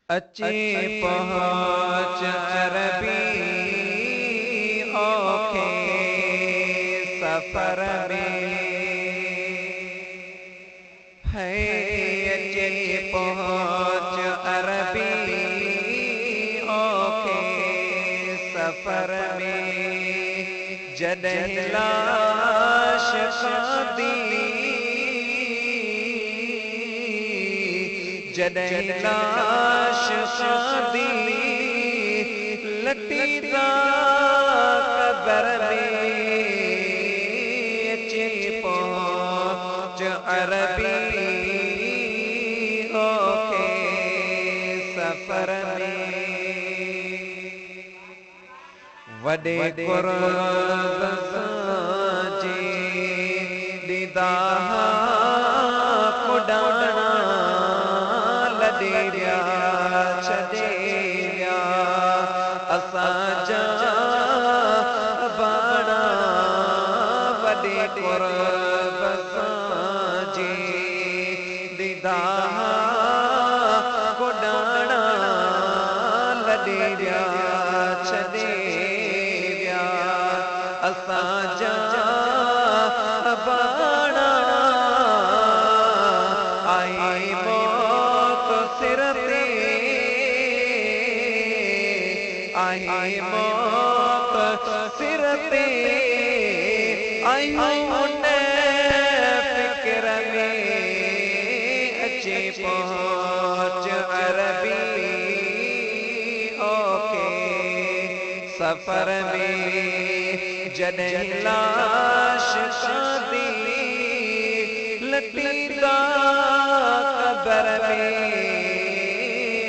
अचे पहुँच अरबी औखे सफर में है। अचे पहुँच अरबी औखे सफर में जॾहिं लाश कादी जॾहिं लाश शादी लटीदा कबर में अचे पहुँच अरबी औखे सफर में वॾे कुर्ब सां जे दीदाह कुॾाणा छॾे विया असांजा बाणा वॾे कुर्ब सां जे दीदाह कुॾाणा लॾे विया छॾे विया असांजा बाणा आई मौत सिर ते आई मौत सिर ते आयूं उन फिक्र में अचे पहुँच अरबी औखे सफर में जॾहिं लाश कादी लटीदा कबर में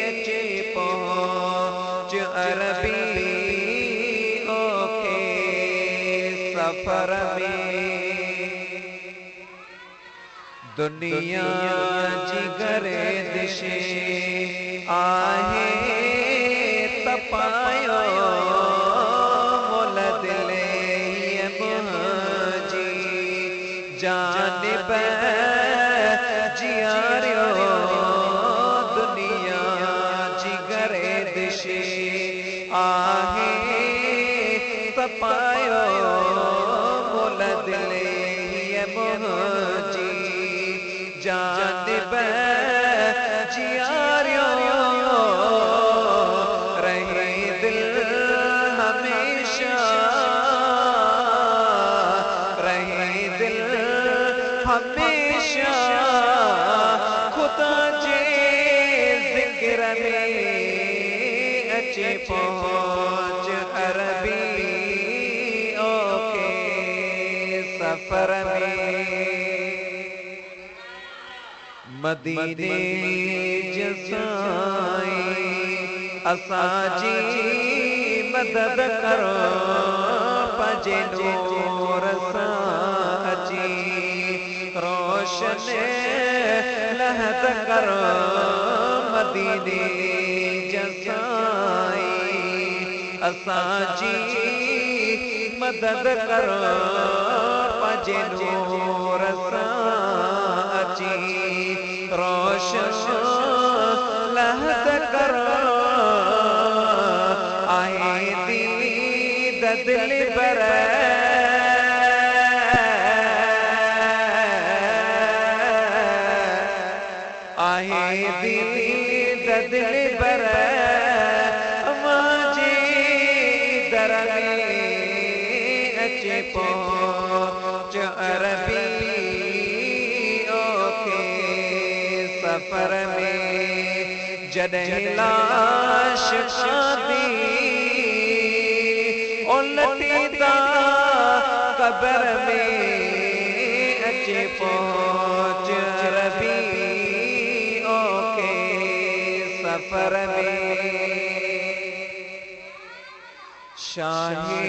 अचे पहुँच अरबी औखे सफर में दुनिया जी गर्दिशे आहे तपायो मोल दिले मुंहिंजी जानिब जियारियो दुनिया जी गर्दिशे आहे तपायो मोल दिले मुंहिंजी जानिब जियारियो रहे दिल हमेशा रहे दिल हमेशा खुदा जे जिक्र में अचे पहुँच अरबी औखे सफर में मदीने जसाई असांजी मदद करो पंहिंजे नूर सां अची रोशन लहद करो मदीने जसाई असांजी मदद करो पंहिंजे नूर सां अची रोशन लहद करो आहे दीद दिलबर आहे दीद दिलबर मुंहिंजे दर में अचे पहुँच अरबी औखे सफर में जॾहिं लाश शादी लटीदा कबर में अचे पहुँच अरबी औखे सफर में शाहे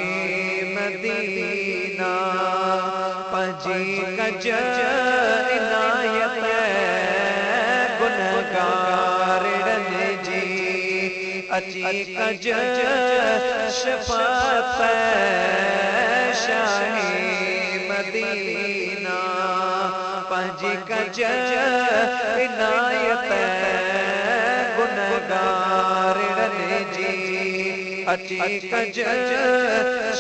मदीना पंहिंजी कज इनायत गुनहगारनि जी अची कज शफाअत शाहे मदीना पंहिंजी कज इनायत गुनहगारनि गुनहगारिड़न जी अची कज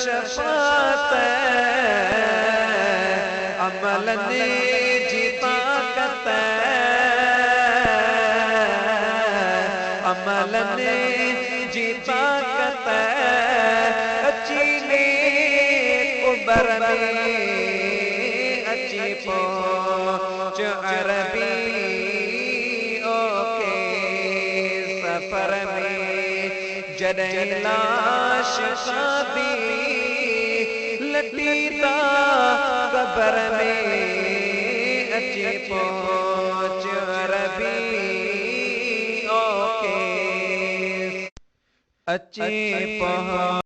शफात अमलन जी ताकत अमलन जी ताकत अची ने कुबर में अची पहुंच अरबी ओके सफर में जॾहिं लाश खादी लटीता कबर में अची पहुंच अरबी ओके अची पहुंच